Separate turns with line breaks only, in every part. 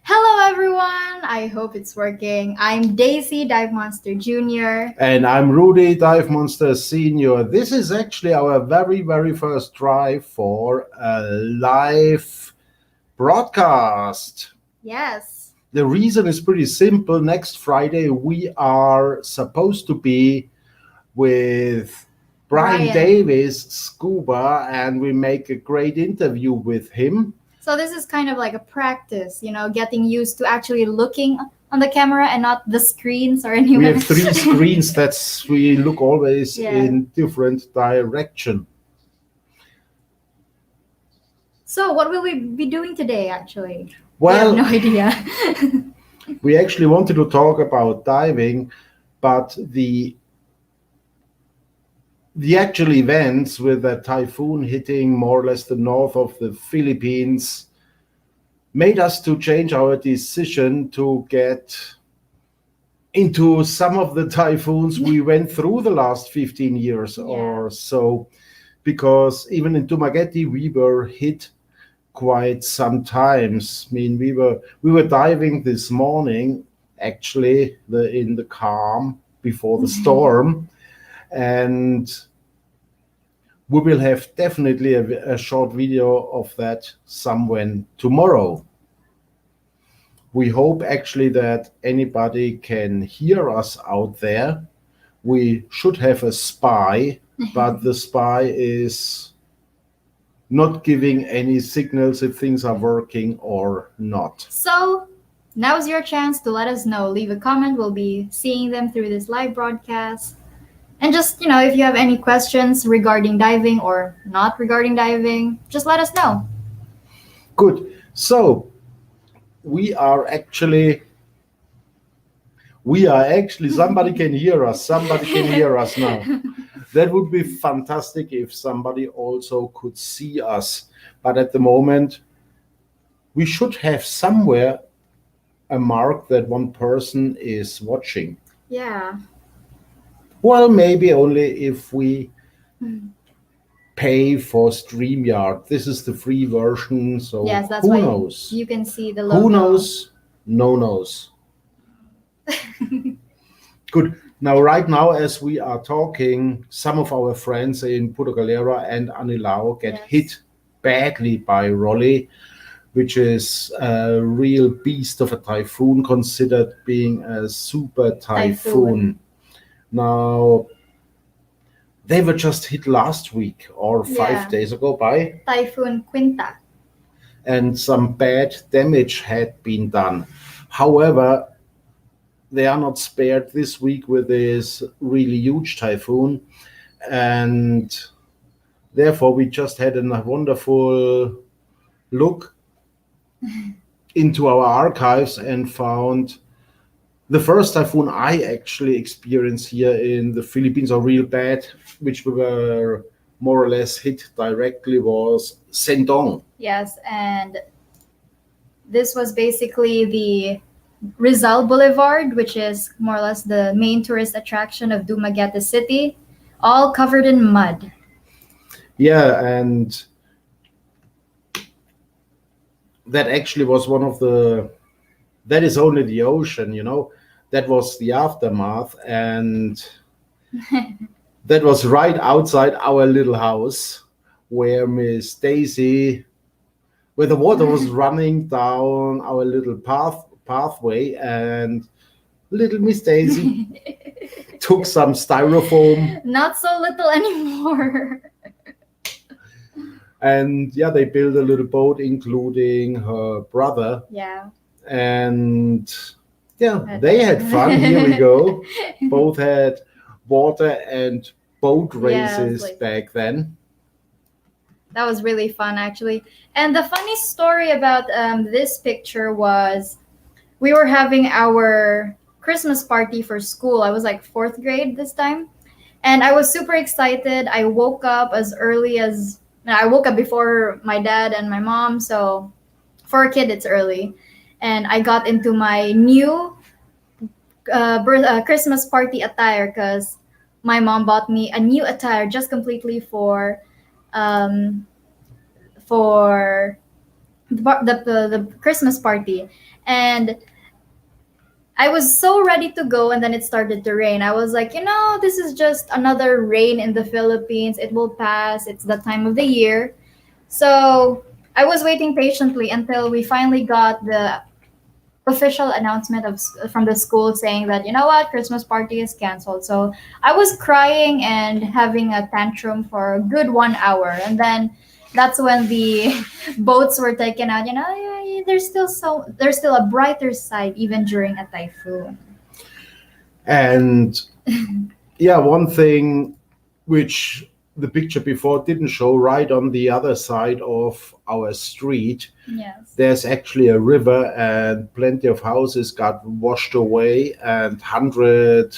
Hello, everyone. I hope it's working. I'm Daisy, Dive Monster Jr.
And I'm Rudy, Dive Monster Senior. This is actually our very first try for a live broadcast.
Yes.
The reason is pretty simple. Next Friday, we are supposed to be with Brian
Brian.
Davis, Scuba, and we make a great interview with him.
So, this is kind of like a practice, getting used to actually looking on the camera and not the screens or
We
anywhere.
have three screens. That's we look always
Yeah.
in different direction.
So, what will we be doing today, actually?
Well,
We have no idea.
we actually wanted to talk about diving, but the actual events with the typhoon hitting more or less the north of the Philippines made us to change our decision to get into some of the typhoons we went through the last 15 years or so, because even in Dumaguete we were hit quite some times. I mean, we were diving this morning, actually, in the calm before the storm, and we will have definitely a short video of that somewhere tomorrow. We hope actually that anybody can hear us out there. We should have a spy, but the spy is not giving any signals if things are working or not.
So, now's your chance to let us know. Leave a comment. We'll be seeing them through this live broadcast. And just, if you have any questions regarding diving or not regarding diving, just let us know.
Good. So we are actually somebody can hear us. Somebody can hear us now. That would be fantastic if somebody also could see us. But at the moment, we should have somewhere a mark that one person is watching.
Yeah.
Well, maybe only if we pay for StreamYard. This is the free version, so
Yes, that's
who
why
knows?
you can see the logo.
Who knows? No knows. Good. Now, right now, as we are talking, some of our friends in Puerto Galera and Anilao get hit badly by Rolly, which is a real beast of a typhoon, considered being a super typhoon. Now, they were just hit last week or 5 days ago by
Typhoon Quinta.
and some bad damage had been done. However, they are not spared this week with this really huge typhoon, and therefore we just had a wonderful look into our archives and found the first typhoon I actually experienced here in the Philippines, or real bad, which we were more or less hit directly, was Sendong.
Yes, and this was basically the Rizal Boulevard, which is more or less the main tourist attraction of Dumaguete City, all covered in mud.
Yeah, and that actually was that is only the ocean, that was the aftermath, and that was right outside our little house where Miss Daisy, where the water was running down our little pathway, and little Miss Daisy took some styrofoam.
Not so little anymore.
And yeah, they built a little boat, including her brother.
Yeah.
And yeah, they had fun. Here we go. Both had water and boat races back then.
That was really fun, actually. And the funny story about this picture was we were having our Christmas party for school. I was like fourth grade this time. And I was super excited. I woke up before my dad and my mom. So for a kid, it's early. And I got into my new Christmas party attire because my mom bought me a new attire just completely for the Christmas party, and I was so ready to go, and then it started to rain. I was like, this is just another rain in the Philippines. It will pass. It's the time of the year. So I was waiting patiently until we finally got the official announcement from the school saying that, Christmas party is canceled. So I was crying and having a tantrum for a good 1 hour, and then that's when the boats were taken out. Yeah, there's still a brighter side even during a typhoon.
And yeah, one thing which the picture before didn't show, right on the other side of our street,
Yes.
there's actually a river, and plenty of houses got washed away, and 100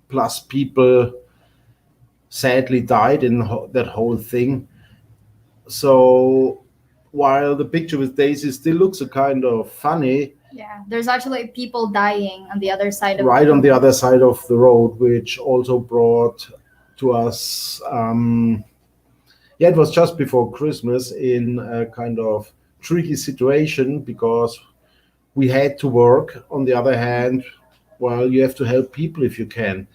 plus people sadly died in that whole thing. So while the picture with Daisy still looks a kind of funny,
Yeah, there's actually people dying on the other side of
right
the
on the
road.
other side of the road, which also brought to us, yeah, it was just before Christmas, in a kind of tricky situation, because we had to work. On the other hand, well, you have to help people if you can.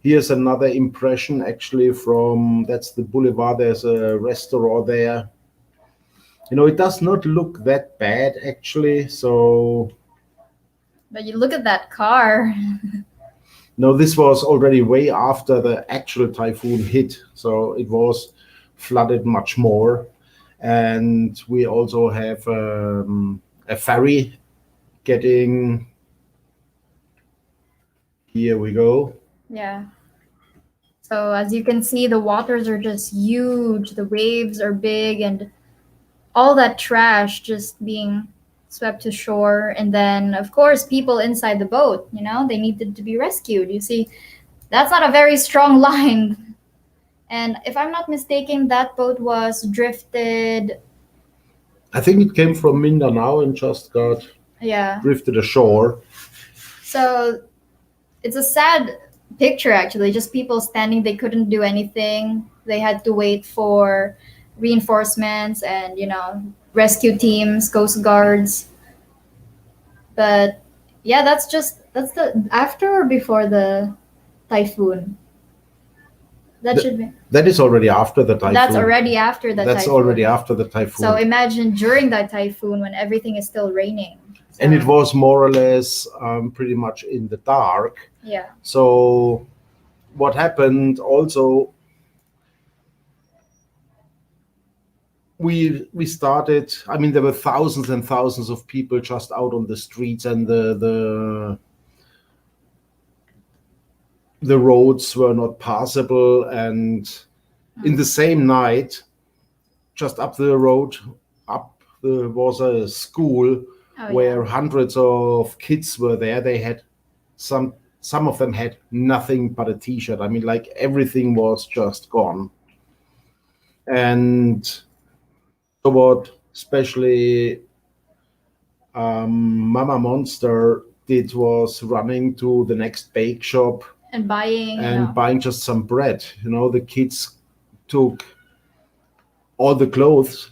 Here's another impression actually from, that's the boulevard. There's a restaurant there. It does not look that bad actually. So
But you look at that car.
no, this was already way after the actual typhoon hit, so it was flooded much more. And we also have a ferry getting. Here we go.
Yeah. So as you can see, the waters are just huge. The waves are big, and all that trash just being swept to shore. And then, of course, people inside the boat. They needed to be rescued. You see, that's not a very strong line. And if I'm not mistaken, that boat was drifted.
I think it came from Mindanao and just got
Yeah.
drifted ashore.
So it's a sad picture, actually. Just people standing, they couldn't do anything. They had to wait for reinforcements and, rescue teams, coast guards. But yeah, that's the after or before the typhoon. That
Th-
should be.
that is already after the typhoon.
That's already after the
That's
typhoon.
already after the typhoon.
So imagine during that typhoon when everything is still raining. So,
and it was more or less pretty much in the dark.
Yeah.
So what happened also, we started, I mean, there were thousands and thousands of people just out on the streets, and the roads were not passable. And in the same night, just up the road, there was a school where hundreds of kids were there. They had some of them had nothing but a t-shirt. I mean, like, everything was just gone. And so what especially Mama Monster did was running to the next bake shop
and buying
buying just some bread. The kids took all the clothes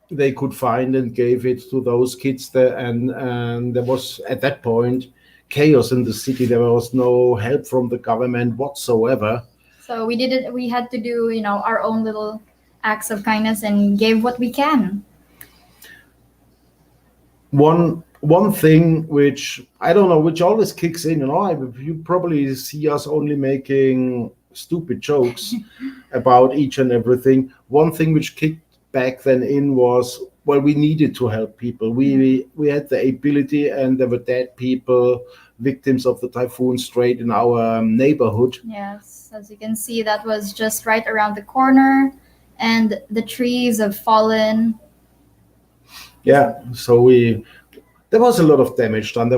they could find and gave it to those kids there. And there was, at that point, chaos in the city. There was no help from the government whatsoever.
So we had to do, our own little acts of kindness and gave what we can.
One thing which I don't know, which always kicks in, you probably see us only making stupid jokes about each and everything. One thing which kicked back then in was, well, we needed to help people. We had the ability, and there were dead people, victims of the typhoon, straight in our neighborhood.
Yes, as you can see, that was just right around the corner, and the trees have fallen.
Yeah, so there was a lot of damage done.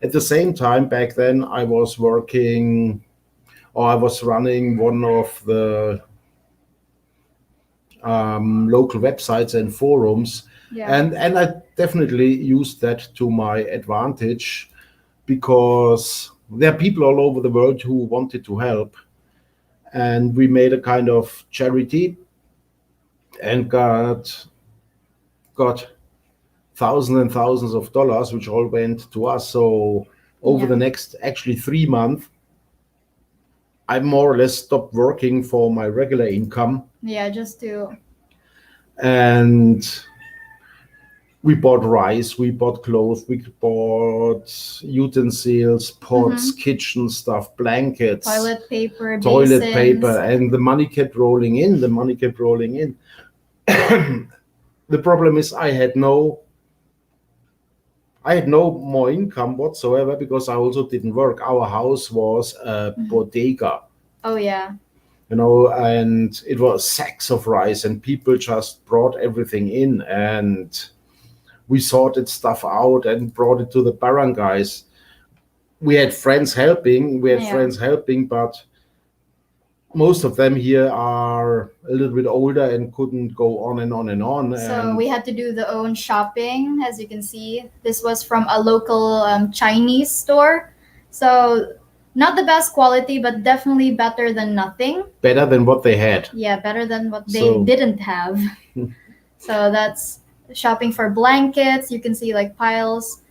At the same time, back then, I was working, or I was running one of the local websites and forums.
Yeah.
And I definitely used that to my advantage, because there are people all over the world who wanted to help. And we made a kind of charity and got thousands and thousands of dollars, which all went to us. So over
Yeah.
the next actually 3 months, I more or less stopped working for my regular income,
Yeah, just to.
and we bought rice, we bought clothes, we bought utensils, pots,
Mhm.
kitchen stuff, blankets,
Toilet paper,
toilet paper,
basins.
and the money kept rolling in. The money kept rolling in. The problem is I had no more income whatsoever because I also didn't work. Our house was a
Mhm.
bodega,
Oh yeah.
and it was sacks of rice, and people just brought everything in, and we sorted stuff out and brought it to the barangays.
Yeah.
But most of them here are a little bit older and couldn't go on and on and on.
So
And
we had to do the own shopping, as you can see. This was from a local Chinese store. So not the best quality, but definitely better than nothing.
better than what they had.
Yeah, better than what they
So
didn't have. So that's shopping for blankets. You can see like piles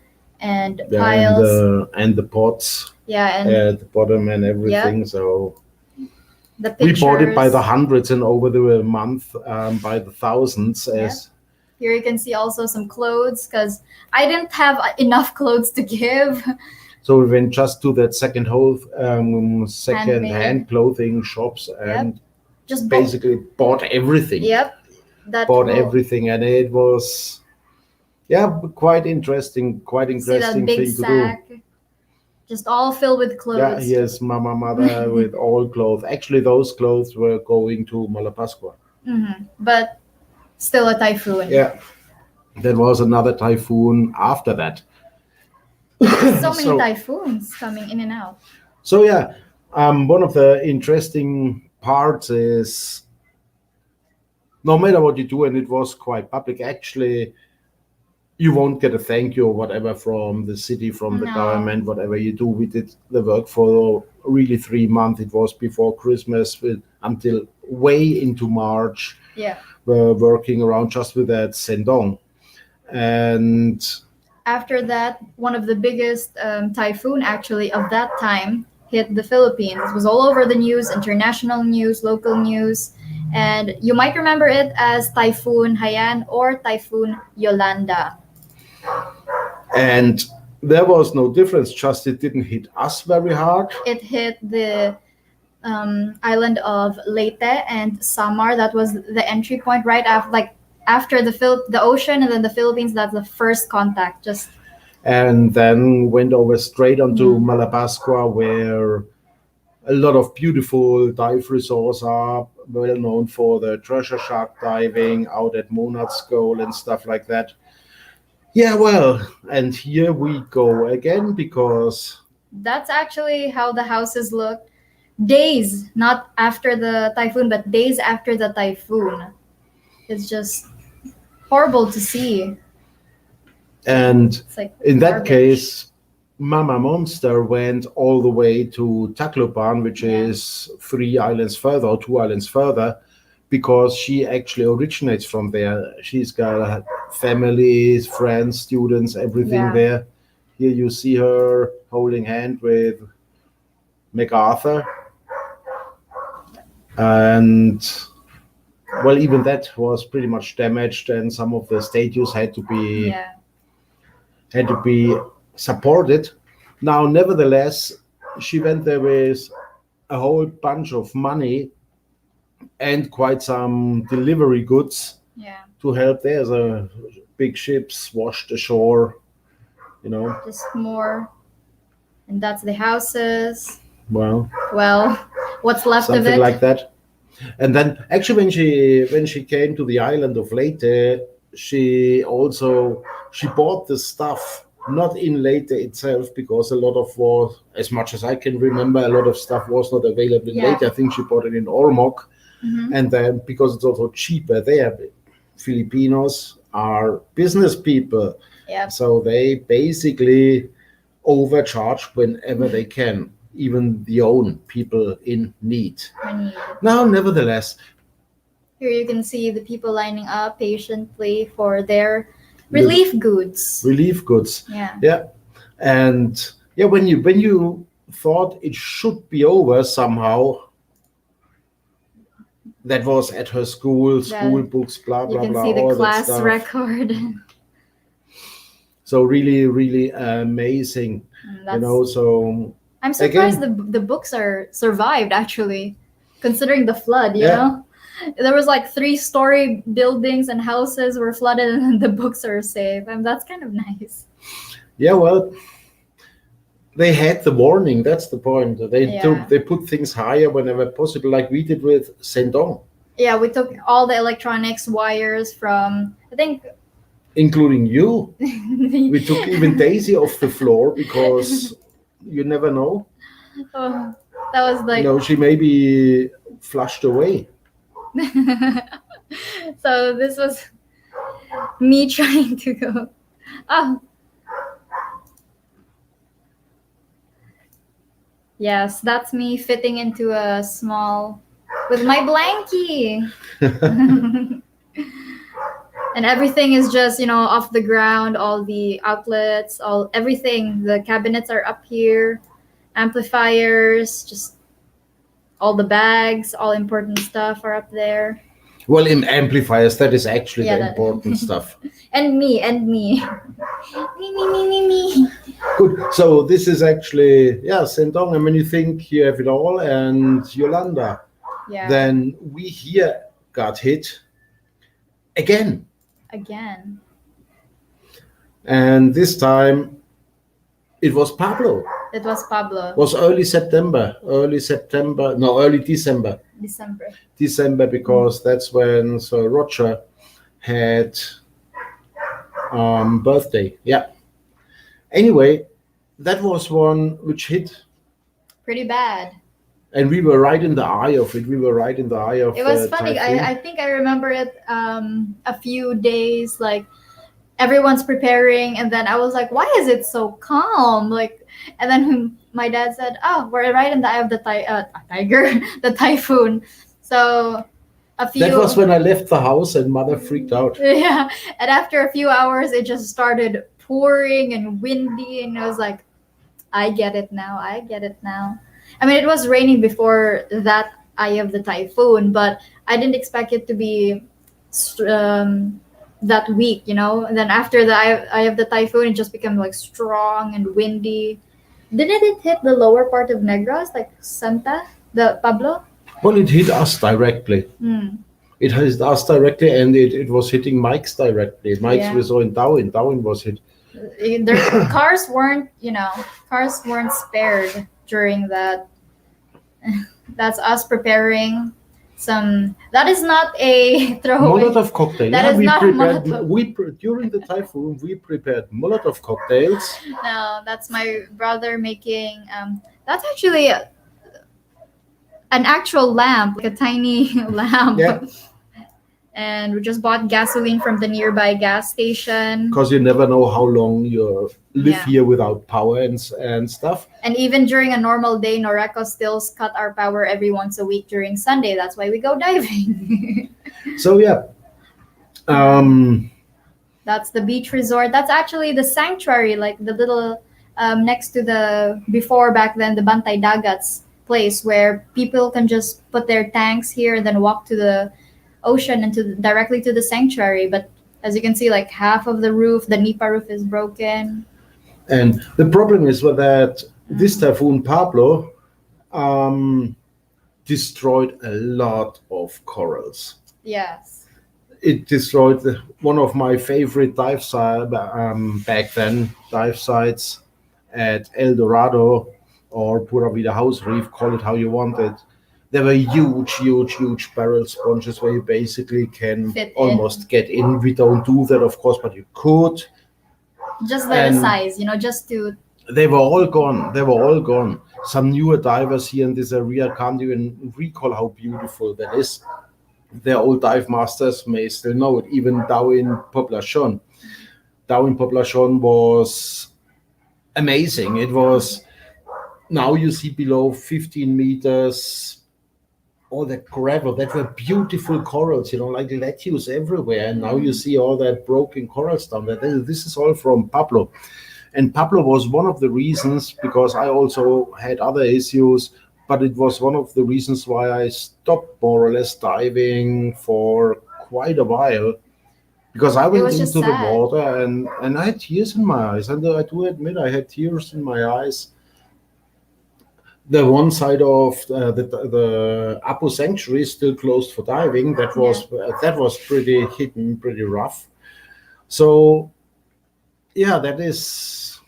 and
yeah,
piles.
and the pots
Yeah, and
at the bottom and
yep,
everything. So
the
we bought it by
pictures.
the hundreds and over the month by the thousands.
Yep.
As
Here you can see also some clothes because I didn't have enough clothes to give.
so we went just to that second
Handmade.
hand clothing shops
Yep.
and
Just
basically bought everything.
Yep. That
Bought
will
everything, and it was, yeah, quite interesting. Quite
see that
interesting
big
thing to do.
sack, just all filled with
Yeah,
clothes.
here's Mama Mother with all clothes. Actually, those clothes were going to Malapascua.
But still a typhoon.
Yeah, there was another typhoon after that.
So many
So,
typhoons coming in and out.
so yeah, one of the interesting parts is no matter what you do, and it was quite public. Actually, you won't get a thank you or whatever from the city, from the
No.
government, whatever you do. We did the work for really 3 months. It was before Christmas until way into March.
Yeah.
We're working around just with that sendong. And
After that, one of the biggest typhoon actually of that time hit the Philippines. It was all over the news, international news, local news, and you might remember it as Typhoon Haiyan or Typhoon Yolanda.
and there was no difference, just it didn't hit us very hard.
It hit the island of Leyte and Samar. That was the entry point right after, like after the ocean, and then the Philippines. That's the first contact. Just
And then went over straight onto Malapascua, where a lot of beautiful dive resorts are well known for the treasure shark diving out at Monad's Goal and stuff like that. Yeah, well, and here we go again because
that's actually how the houses look days, not after the typhoon, but days after the typhoon. It's just horrible to see.
and
It's like
in that
garbage.
case Mama Monster went all the way to Tacloban, which
Yeah.
is 3 islands further or 2 islands further, because she actually originates from there. She's got families, friends, students, everything
Yeah.
there. Here you see her holding hand with MacArthur, and well, even that was pretty much damaged, and some of the statues
Yeah.
had to be supported. Now, nevertheless, she went there with a whole bunch of money and quite some delivery goods
Yeah.
to help there. The big ships washed ashore,
Just more. And that's the houses.
well,
Well, what's left of
something
it?
like that. And then, actually, when she came to the island of Leyte, she bought the stuff not in Leyte itself, because a lot of was, as much as I can remember, a lot of stuff was not available in
Yeah.
Leyte. I think she bought it in Ormoc,
Mhm.
and then because it's also cheaper there, Filipinos are business people,
Yep.
so they basically overcharge whenever they can, even the own people in need.
I need.
Now, nevertheless,
Here you can see the people lining up patiently for their
The
relief goods.
relief goods.
Yeah.
Yeah, and yeah, when you thought it should be over somehow, that was at her school
That
books, blah
you
blah
can
blah,
see the
all that
class
stuff.
record.
So really, really amazing,
That's
So
I'm surprised
again,
the books are survived actually, considering the flood, you
yeah,
know? There was like 3-story buildings and houses were flooded and the books are safe. And that's kind of nice.
yeah. Well, they had the warning. That's the point.
Yeah.
They put things higher whenever possible, like we did with Sendong,
Yeah, we took all the electronics wires from I think
including you. We took even Daisy off the floor because you never know.
oh, that was like
She may be flushed away.
so this was me trying to go. Oh, yes, that's me fitting into a small with my blankie. And everything is just, off the ground, all the outlets, all everything. The cabinets are up here, amplifiers, just all the bags, all important stuff are up there.
Well, in amplifiers, that is actually
Yeah,
the important stuff.
and me, me, me.
Good. So this is actually, yeah, Sendong. And when you think you have it all and Yolanda,
Yeah.
then we here got hit again.
Again.
And this time it was Pablo.
It was Pablo.
It was early December, December, because that's when Sir Roger had birthday. Yeah. Anyway, that was one which hit
Pretty bad.
and we were right in the eye of it. We were right in the eye of it.
It was funny. I think I remember it a few days, like everyone's preparing, and then I was like, why is it so calm? Like, and then my dad said, oh, we're right in the eye of the tiger, the typhoon. So
that was when I left the house and mother freaked out.
Yeah, and after a few hours, it just started pouring and windy, and I was like, I get it now. I get it now. I mean, it was raining before that eye of the typhoon, but I didn't expect it to be that weak, And then after the eye of the typhoon, it just became like strong and windy. Didn't it hit the lower part of Negros, like Santa, the Pablo?
Well, it hit us directly. It hit us directly, and it was hitting Mike's directly. Mike's was in Darwin. Darwin was hit.
Cars weren't spared during that. That's us preparing some. That is not a throwaway.
Molotov cocktail.
That is not
Molotov. During the typhoon, we prepared Molotov cocktails.
No, that's my brother making. That's actually an actual lamp, like a tiny lamp.
Yeah.
And we just bought gasoline from the nearby gas station.
Because you never know how long you live here without power and stuff.
And even during a normal day, Noreco still cut our power every once a week during Sunday. That's why we go diving.
So yeah.
That's the beach resort. That's actually the sanctuary, like the little next to the back then the Bantay Dagats place where people can just put their tanks here and then walk to the ocean and directly to the sanctuary. But as you can see, like half of the roof, the Nipa roof is broken.
And the problem is that this typhoon Pablo destroyed a lot of corals.
Yes.
It destroyed one of my favorite dive sites back then, dive sites at El Dorado or Pura Vida House Reef, call it how you want it. There were huge barrel sponges where you basically can almost get in. We don't do that, of course, but you could.
Just the size, just to...
They were all gone. Some newer divers here in this area can't even recall how beautiful that is. Their old dive masters may still know it, even down in Poblacion. Down in Poblacion was amazing. It was... Now you see below 15 meters all that gravel that were beautiful corals, like lettuce everywhere. And now you
Mm.
see all that broken corals down there. This is all from Pablo. And Pablo was one of the reasons, because I also had other issues, but it was one of the reasons why I stopped more or less diving for quite a while. Because I
It
went
was just
into the
sad.
water and I had tears in my eyes. And I do admit I had tears in my eyes. The one side of the Apu Sanctuary is still closed for diving.
Yeah.
That was pretty hidden, pretty rough. So yeah, that is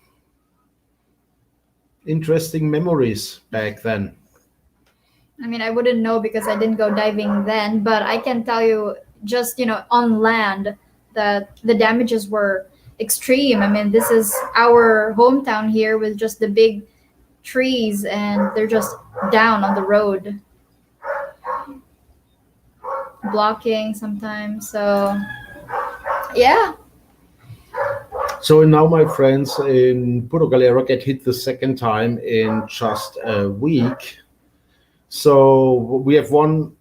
interesting memories back then.
I mean, I wouldn't know because I didn't go diving then, but I can tell you just, on land that the damages were extreme. I mean, this is our hometown here with just the big trees and they're just down on the road, blocking sometimes. So, yeah.
So now my friends in Puerto Galera get hit the second time in just a week. So we have one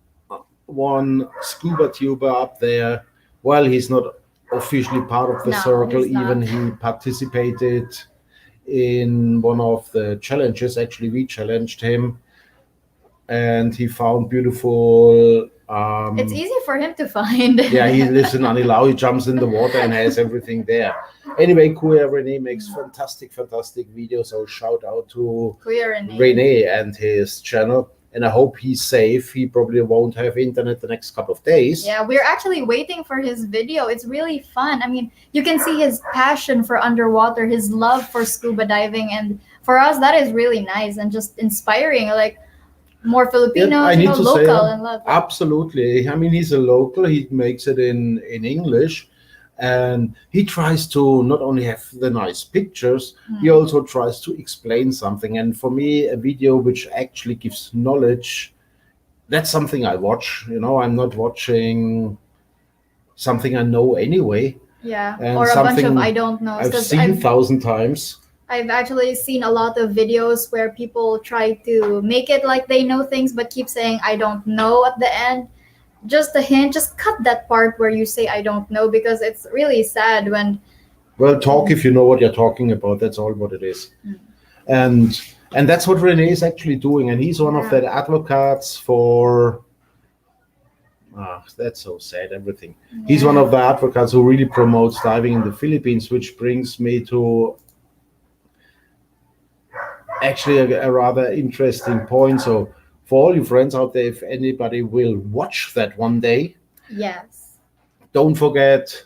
scuba tuber up there. Well, he's not officially part of the
No,
circle.
he's
Even
not.
he participated in one of the challenges. Actually, we challenged him, and he found beautiful.
It's easy for him to find.
Yeah, he lives in Anilao. He jumps in the water and has everything there. Anyway, Kuya Rene makes fantastic, fantastic videos. So shout out to
Queer and
Rene and his channel. And I hope he's safe. He probably won't have internet the next couple of days.
Yeah, we're actually waiting for his video. It's really fun. I mean, you can see his passion for underwater, his love for scuba diving, and for us, that is really nice and just inspiring. Like more
Yeah,
Filipinos,
I need to say
local and love.
absolutely. I mean, he's a local. He makes it in English, and he tries to not only have the nice pictures, he
Mm.
also tries to explain something. And for me, a video which actually gives knowledge, that's something I watch. I'm not watching something I know anyway,
Yeah,
and
or a bunch of I
something
don't know.
I've
Because
seen thousand times.
I've actually seen a lot of videos where people try to make it like they know things but keep saying I don't know at the end. Just a hint, just cut that part where you say I don't know because it's really sad when.
Well, talk if you know what you're talking about. That's all what it is.
Mm.
And that's what Rene is actually doing. And he's one of
Yeah.
the advocates for. That's so sad. Everything. He's one
Yeah.
of the advocates who really promotes diving in the Philippines, which brings me to actually a rather interesting point. So, for all you friends out there, if anybody will watch that one day,
Yes.
don't forget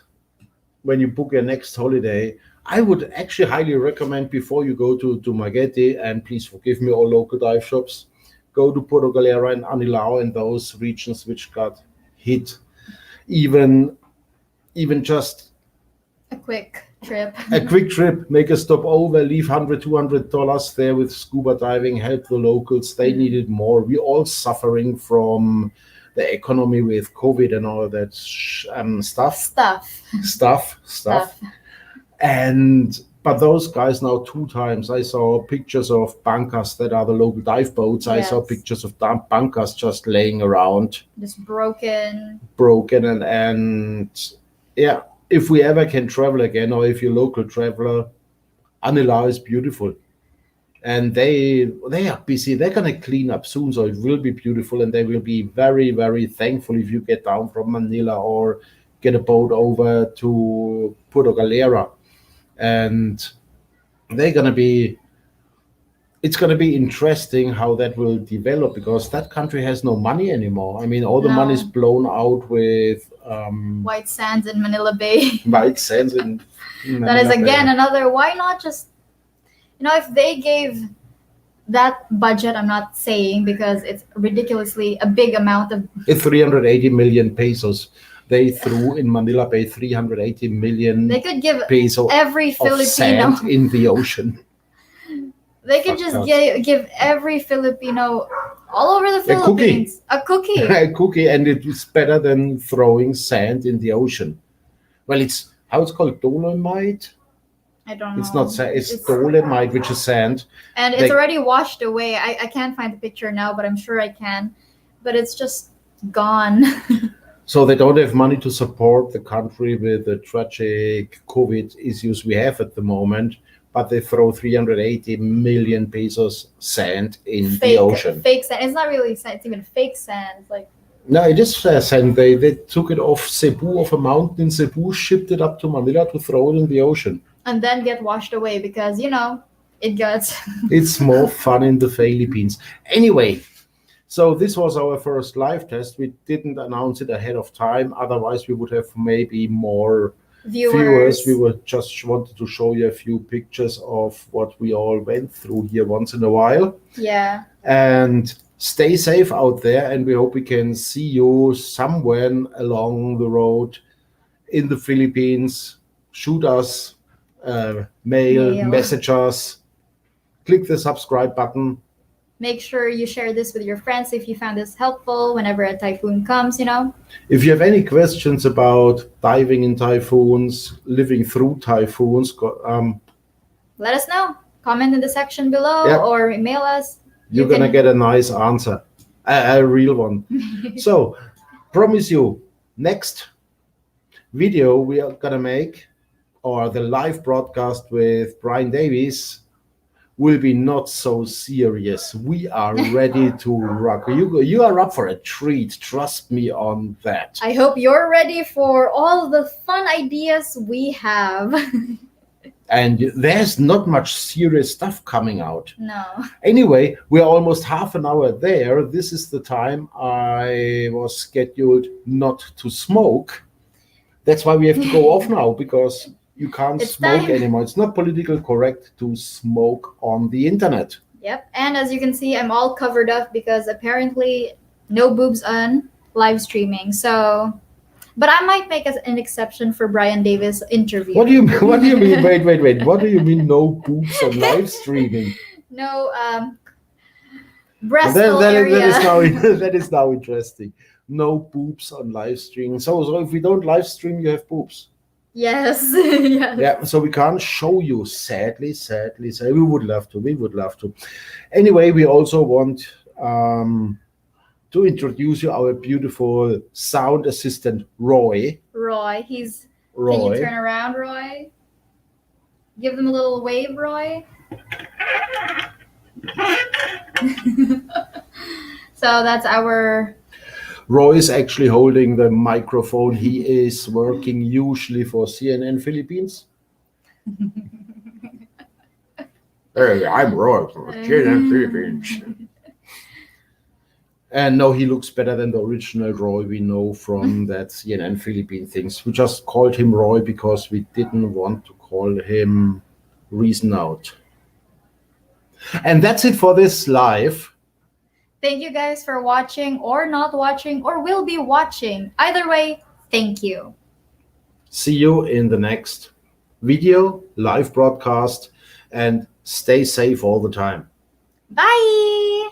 when you book your next holiday. I would actually highly recommend before you go to Magete, and please forgive me, all local dive shops, go to Puerto Galera and Anilao and those regions which got hit. Even even just
A quick trip.
a quick trip, make a stop over, leave $100, $200 there with scuba diving, help the locals. They needed more. We all suffering from the economy with COVID and all that
Stuff.
stuff. And but those guys now 2 times. I saw pictures of bunkers that are the local dive boats. I saw
Yes.
pictures of bunkers just laying around,
Just broken.
broken, and yeah. If we ever can travel again, or if you're a local traveler, Anilao is beautiful, and they are busy. They're gonna clean up soon, so it will be beautiful, and they will be very very thankful if you get down from Manila or get a boat over to Puerto Galera, and they're gonna be. It's going to be interesting how that will develop because that country has no money anymore. I mean, all the money is
No.
blown out with
White sands in Manila Bay.
white sands in
That is
Manila
again
Bay.
another. Why not just, if they gave that budget, I'm not saying because it's ridiculously a big amount of.
It's 380 million pesos. They threw in Manila Bay 380 million
They could give
peso
every
of
Filipino.
sand in the ocean.
They could
Fuck
just
us.
give every Filipino all over the
A cookie.
Philippines a cookie.
A cookie, and it's better than throwing sand in the ocean. Well, it's how it's called, dolomite.
I don't know.
It's not sand. It's dolomite, which is sand.
And it's
They-
already washed away. I can't find the picture now, but I'm sure I can. but it's just gone.
So they don't have money to support the country with the tragic COVID issues we have at the moment, but they throw 380 million pesos sand in the ocean.
Fake sand. It's not really sand. It's even fake sand. It's like
No, it is sand. They took it off Cebu, off a mountain in Cebu, shipped it up to Manila to throw it in the ocean.
and then get washed away because it gets.
It's more fun in the Philippines. Anyway, so this was our first live test. We didn't announce it ahead of time. Otherwise, we would have maybe more viewers. We were just wanted to show you a few pictures of what we all went through here once in a while.
Yeah.
And stay safe out there. And we hope we can see you somewhere along the road in the Philippines. Shoot us, mail, message us, click the subscribe button.
Make sure you share this with your friends if you found this helpful whenever a typhoon comes,
If you have any questions about diving in typhoons, living through typhoons,
let us know. Comment in the section below or email us.
You're going to get a nice answer, a real one. So, promise you, next video we are going to make, or the live broadcast with Brian Davies, will be not so serious. We are ready to rock. You are up for a treat. Trust me on that.
I hope you're ready for all the fun ideas we have.
And there's not much serious stuff coming out.
No.
Anyway, we're almost half an hour there. This is the time I was scheduled not to smoke. That's why we have to go off now, because you can't smoke anymore. It's not politically correct to smoke on the internet.
Yep. And as you can see, I'm all covered up because apparently no boobs on live streaming. So, but I might make an exception for Brian Davis interview.
What do you mean? What do you mean? Wait. What do you mean no boobs on live streaming?
No breast area.
That is now interesting. No boobs on live streaming. So if we don't live stream, you have boobs.
Yes. Yes.
Yeah, so we can't show you, sadly. We would love to. Anyway, we also want to introduce you our beautiful sound assistant, Roy.
Roy. Can you turn around, Roy? Give them a little wave, Roy. So that's our...
Roy is actually holding the microphone. He is working usually for CNN Philippines. Hey, I'm Roy from CNN Philippines. And no, he looks better than the original Roy we know from that CNN Philippine things. We just called him Roy because we didn't want to call him Reason Out. And that's it for this live.
Thank you guys for watching or not watching or will be watching. Either way, thank you.
See you in the next video, live broadcast, and stay safe all the time.
Bye!